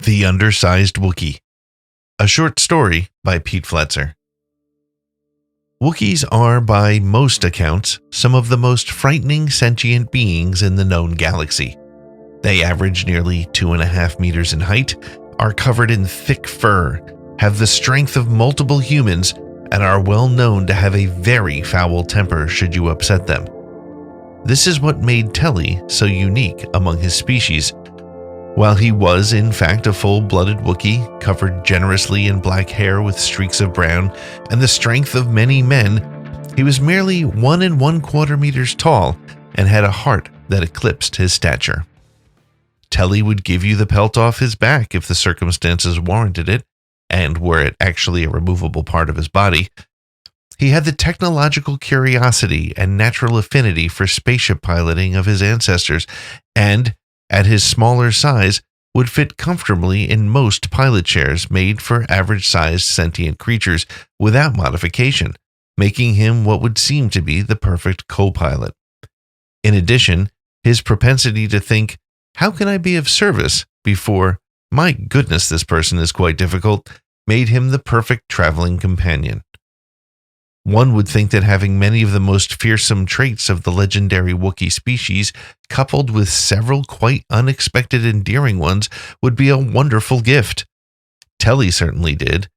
The Undersized Wookiee, a short story by Pete Fletzer. Wookiees are, by most accounts, some of the most frightening sentient beings in the known galaxy. They average nearly 2.5 meters in height, are covered in thick fur, have the strength of multiple humans, and are well known to have a very foul temper should you upset them. This is what made Telly so unique among his species. While he was, in fact, a full-blooded Wookiee, covered generously in black hair with streaks of brown and the strength of many men, he was merely 1 1/4 meters tall and had a heart that eclipsed his stature. Telly would give you the pelt off his back if the circumstances warranted it, and were it actually a removable part of his body. He had the technological curiosity and natural affinity for spaceship piloting of his ancestors, and at his smaller size, would fit comfortably in most pilot chairs made for average-sized sentient creatures without modification, making him what would seem to be the perfect co-pilot. In addition, his propensity to think, "How can I be of service?" before, "My goodness, this person is quite difficult," made him the perfect traveling companion. One would think that having many of the most fearsome traits of the legendary Wookiee species, coupled with several quite unexpected endearing ones, would be a wonderful gift. Telly certainly did.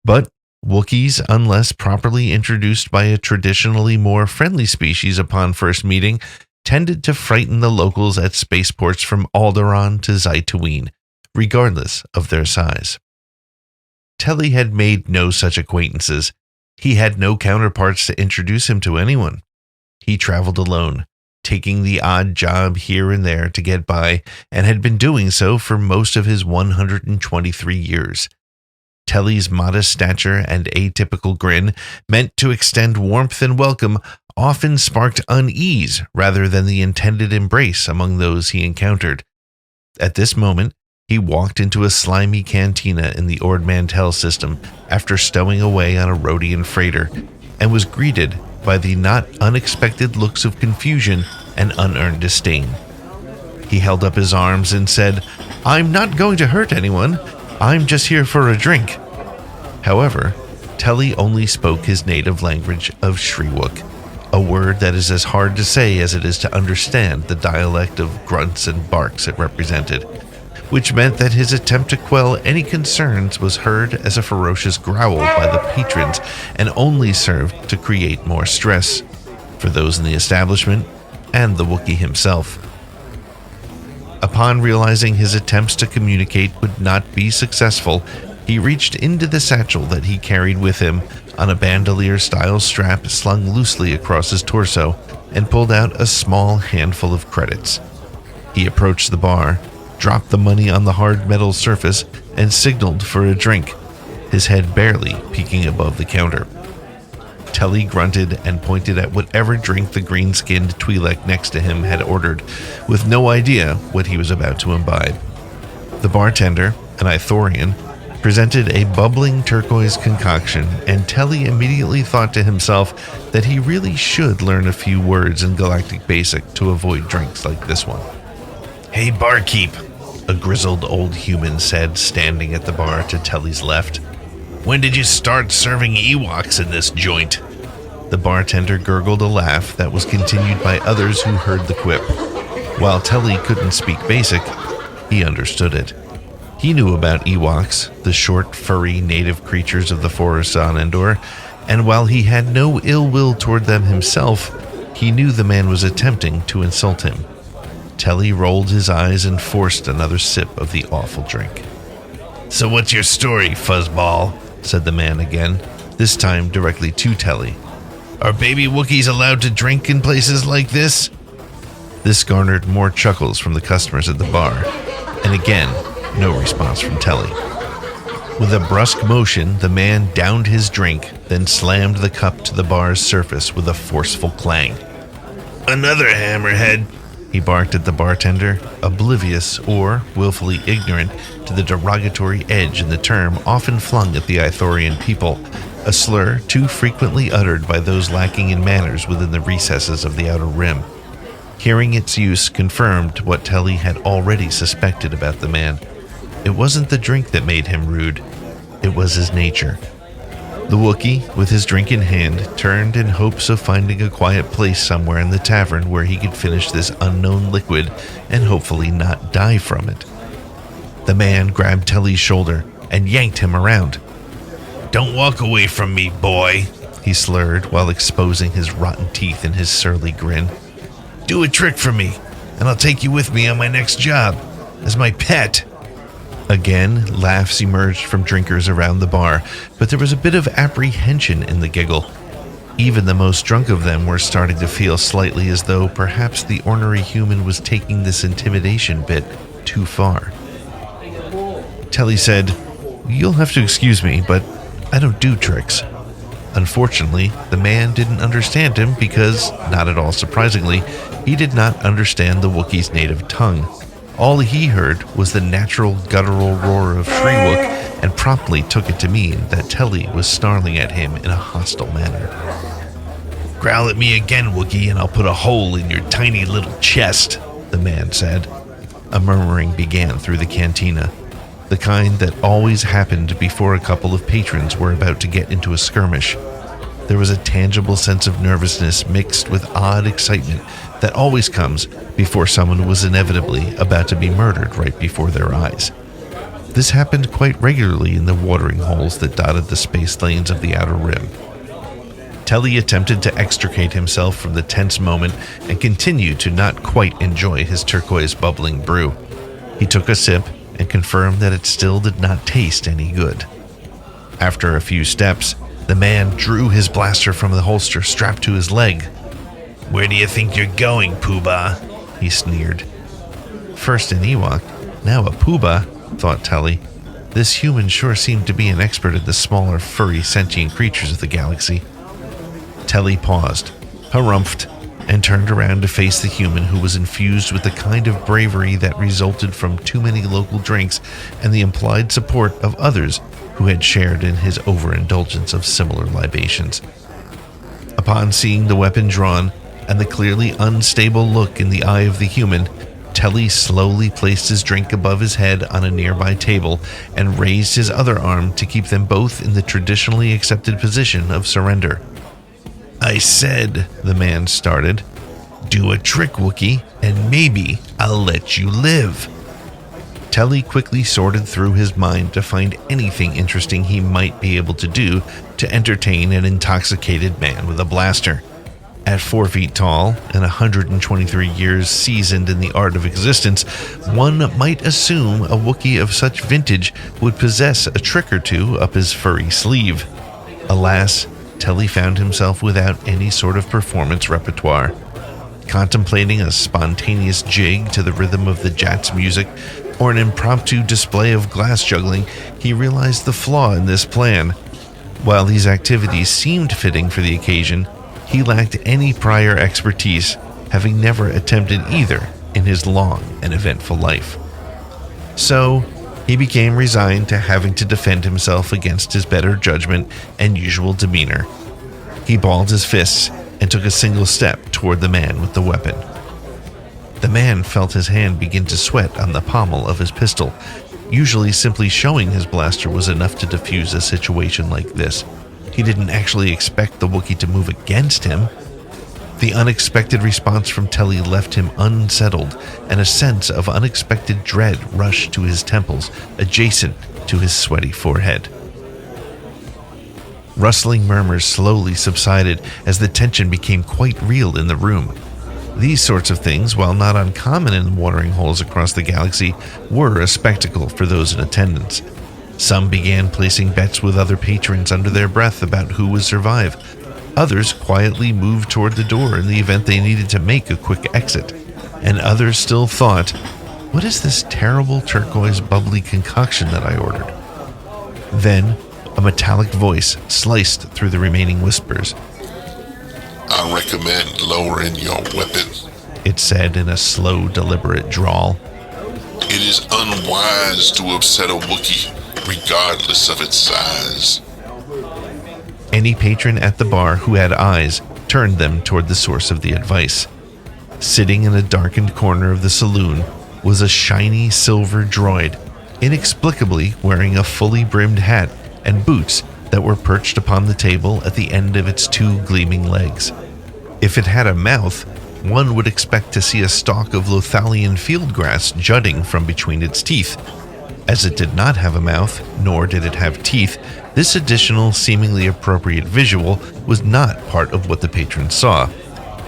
But Wookiees, unless properly introduced by a traditionally more friendly species upon first meeting, tended to frighten the locals at spaceports from Alderaan to Tatooine, regardless of their size. Telly had made no such acquaintances. He had no counterparts to introduce him to anyone. He traveled alone, taking the odd job here and there to get by, and had been doing so for most of his 123 years. Telly's modest stature and atypical grin, meant to extend warmth and welcome, often sparked unease rather than the intended embrace among those he encountered. At this moment, he walked into a slimy cantina in the Ord Mantell system after stowing away on a Rhodian freighter, and was greeted by the not unexpected looks of confusion and unearned disdain. He held up his arms and said, "I'm not going to hurt anyone. I'm just here for a drink." However, Telly only spoke his native language of Shriwook, a word that is as hard to say as it is to understand the dialect of grunts and barks it represented, which meant that his attempt to quell any concerns was heard as a ferocious growl by the patrons and only served to create more stress for those in the establishment and the Wookiee himself. Upon realizing his attempts to communicate would not be successful, he reached into the satchel that he carried with him on a bandolier-style strap slung loosely across his torso and pulled out a small handful of credits. He approached the bar, dropped the money on the hard metal surface, and signaled for a drink, his head barely peeking above the counter. Telly grunted and pointed at whatever drink the green-skinned Twi'lek next to him had ordered, with no idea what he was about to imbibe. The bartender, an Ithorian, presented a bubbling turquoise concoction, and Telly immediately thought to himself that he really should learn a few words in Galactic Basic to avoid drinks like this one. "Hey, barkeep," a grizzled old human said, standing at the bar to Telly's left. "When did you start serving Ewoks in this joint?" The bartender gurgled a laugh that was continued by others who heard the quip. While Telly couldn't speak Basic, he understood it. He knew about Ewoks, the short, furry native creatures of the forests on Endor, and while he had no ill will toward them himself, he knew the man was attempting to insult him. Telly rolled his eyes and forced another sip of the awful drink. "So what's your story, fuzzball?" said the man again, this time directly to Telly. "Are baby Wookiees allowed to drink in places like this?" This garnered more chuckles from the customers at the bar, and again, no response from Telly. With a brusque motion, the man downed his drink, then slammed the cup to the bar's surface with a forceful clang. "Another hammerhead," he barked at the bartender, oblivious or willfully ignorant to the derogatory edge in the term often flung at the Ithorian people, a slur too frequently uttered by those lacking in manners within the recesses of the Outer Rim. Hearing its use confirmed what Telly had already suspected about the man. It wasn't the drink that made him rude. It was his nature. The Wookiee, with his drink in hand, turned in hopes of finding a quiet place somewhere in the tavern where he could finish this unknown liquid and hopefully not die from it. The man grabbed Telly's shoulder and yanked him around. "Don't walk away from me, boy," he slurred while exposing his rotten teeth in his surly grin. "Do a trick for me, and I'll take you with me on my next job, as my pet." Again, laughs emerged from drinkers around the bar, but there was a bit of apprehension in the giggle. Even the most drunk of them were starting to feel slightly as though perhaps the ornery human was taking this intimidation bit too far. Telly said, "You'll have to excuse me, but I don't do tricks." Unfortunately, the man didn't understand him because, not at all surprisingly, he did not understand the Wookiee's native tongue. All he heard was the natural guttural roar of Shriwook and promptly took it to mean that Telly was snarling at him in a hostile manner. "Growl at me again, Wookiee, and I'll put a hole in your tiny little chest," the man said. A murmuring began through the cantina, the kind that always happened before a couple of patrons were about to get into a skirmish. There was a tangible sense of nervousness mixed with odd excitement that always comes before someone was inevitably about to be murdered right before their eyes. This happened quite regularly in the watering holes that dotted the space lanes of the Outer Rim. Telly attempted to extricate himself from the tense moment and continued to not quite enjoy his turquoise bubbling brew. He took a sip and confirmed that it still did not taste any good. After a few steps, the man drew his blaster from the holster strapped to his leg. "Where do you think you're going, Poobah?" he sneered. First an Ewok, now a Poobah, thought Telly. This human sure seemed to be an expert at the smaller, furry, sentient creatures of the galaxy. Telly paused, harumphed, and turned around to face the human who was infused with the kind of bravery that resulted from too many local drinks and the implied support of others who had shared in his overindulgence of similar libations. Upon seeing the weapon drawn and the clearly unstable look in the eye of the human, Telly slowly placed his drink above his head on a nearby table and raised his other arm to keep them both in the traditionally accepted position of surrender. "I said," the man started, "do a trick, Wookiee, and maybe I'll let you live." Telly quickly sorted through his mind to find anything interesting he might be able to do to entertain an intoxicated man with a blaster. At 4 feet tall and 123 years seasoned in the art of existence, one might assume a Wookiee of such vintage would possess a trick or two up his furry sleeve. Alas, Telly found himself without any sort of performance repertoire. Contemplating a spontaneous jig to the rhythm of the Jats music or an impromptu display of glass juggling, he realized the flaw in this plan. While these activities seemed fitting for the occasion, he lacked any prior expertise, having never attempted either in his long and eventful life. So, he became resigned to having to defend himself against his better judgment and usual demeanor. He balled his fists and took a single step toward the man with the weapon. The man felt his hand begin to sweat on the pommel of his pistol. Usually simply showing his blaster was enough to defuse a situation like this. He didn't actually expect the Wookiee to move against him. The unexpected response from Telly left him unsettled, and a sense of unexpected dread rushed to his temples, adjacent to his sweaty forehead. Rustling murmurs slowly subsided as the tension became quite real in the room. These sorts of things, while not uncommon in watering holes across the galaxy, were a spectacle for those in attendance. Some began placing bets with other patrons under their breath about who would survive. Others quietly moved toward the door in the event they needed to make a quick exit. And others still thought, what is this terrible turquoise bubbly concoction that I ordered? Then, a metallic voice sliced through the remaining whispers. "I recommend lowering your weapon," it said in a slow, deliberate drawl. "It is unwise to upset a Wookiee, regardless of its size." Any patron at the bar who had eyes turned them toward the source of the advice. Sitting in a darkened corner of the saloon was a shiny silver droid, inexplicably wearing a fully brimmed hat and boots that were perched upon the table at the end of its two gleaming legs. If it had a mouth, one would expect to see a stalk of Lothalian fieldgrass jutting from between its teeth. As it did not have a mouth, nor did it have teeth, this additional, seemingly appropriate visual was not part of what the patrons saw.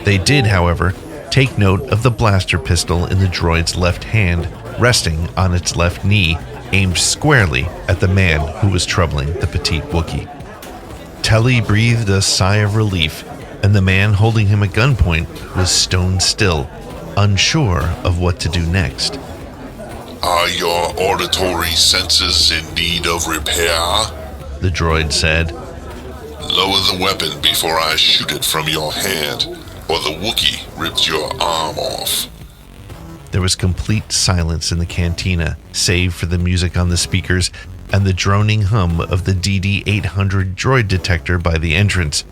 They did, however, take note of the blaster pistol in the droid's left hand, resting on its left knee, aimed squarely at the man who was troubling the petite Wookiee. Telly breathed a sigh of relief, and the man holding him at gunpoint was stone still, unsure of what to do next. Are your auditory senses in need of repair? The droid said. Lower the weapon before I shoot it from your hand, or the Wookiee rips your arm off. There was complete silence in the cantina, save for the music on the speakers and the droning hum of the DD-800 droid detector by the entrance.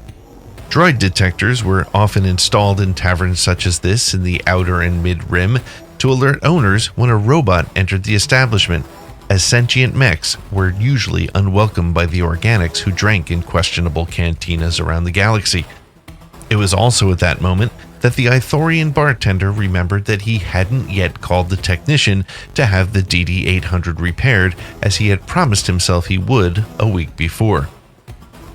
Droid detectors were often installed in taverns such as this in the outer and mid-rim to alert owners when a robot entered the establishment, as sentient mechs were usually unwelcome by the organics who drank in questionable cantinas around the galaxy. It was also at that moment that the Ithorian bartender remembered that he hadn't yet called the technician to have the DD-800 repaired, as he had promised himself he would a week before.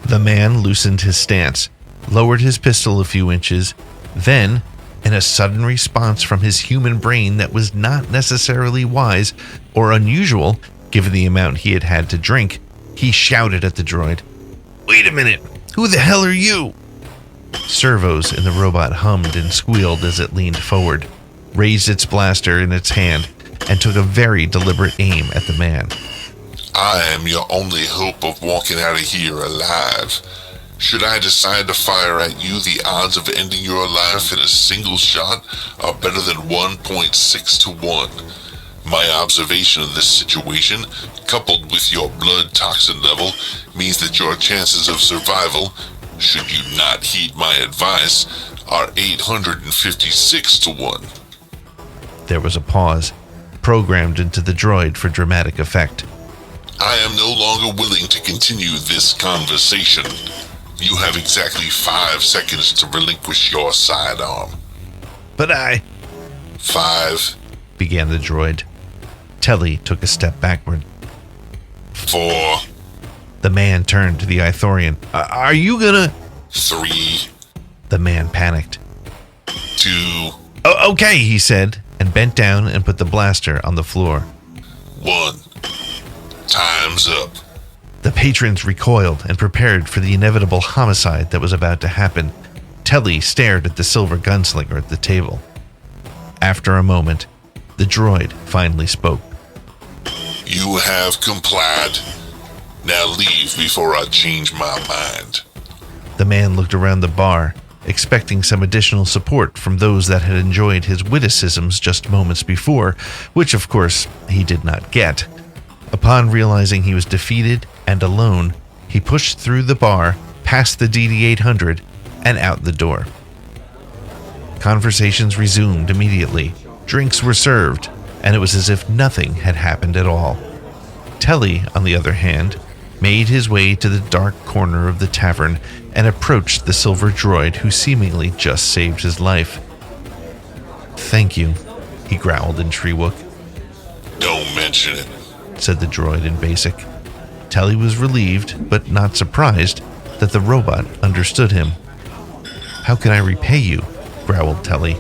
The man loosened his stance, lowered his pistol a few inches, then, in a sudden response from his human brain that was not necessarily wise or unusual given the amount he had had to drink, he shouted at the droid, "Wait a minute! Who the hell are you?" Servos in the robot hummed and squealed as it leaned forward, raised its blaster in its hand, and took a very deliberate aim at the man. I am your only hope of walking out of here alive. Should I decide to fire at you, the odds of ending your life in a single shot are better than 1.6 to 1. My observation of this situation, coupled with your blood toxin level, means that your chances of survival, should you not heed my advice, are 856 to 1. There was a pause, programmed into the droid for dramatic effect. I am no longer willing to continue this conversation. You have exactly 5 seconds to relinquish your sidearm. But 5, began the droid. Telly took a step backward. 4, The man turned to the Ithorian. Are you gonna... 3, The man panicked. 2, Okay, he said, and bent down and put the blaster on the floor. 1. Time's up. The patrons recoiled and prepared for the inevitable homicide that was about to happen. Telly stared at the silver gunslinger at the table. After a moment, the droid finally spoke. You have complied. Now leave before I change my mind. The man looked around the bar, expecting some additional support from those that had enjoyed his witticisms just moments before, which of course he did not get. Upon realizing he was defeated and alone, he pushed through the bar, past the DD-800, and out the door. Conversations resumed immediately. Drinks were served, and it was as if nothing had happened at all. Telly, on the other hand, made his way to the dark corner of the tavern and approached the silver droid who seemingly just saved his life. "Thank you," he growled in Treewook. Don't mention it. Said the droid in Basic. Telly was relieved, but not surprised, that the robot understood him. "How can I repay you?" growled Telly.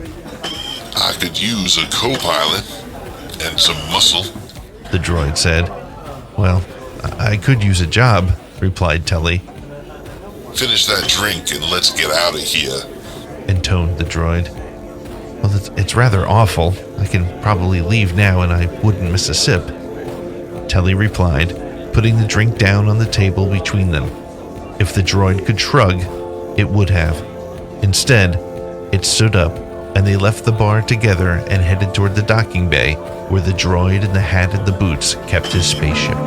I could use a co-pilot and some muscle. The droid said. "Well, I could use a job," replied Telly, Finish that drink and let's get out of here. intoned the droid. "Well, it's rather awful. I can probably leave now and I wouldn't miss a sip," Telly replied, putting the drink down on the table between them. If the droid could shrug, it would have. Instead, it stood up, and they left the bar together and headed toward the docking bay, where the droid in the hat and the boots kept his spaceship.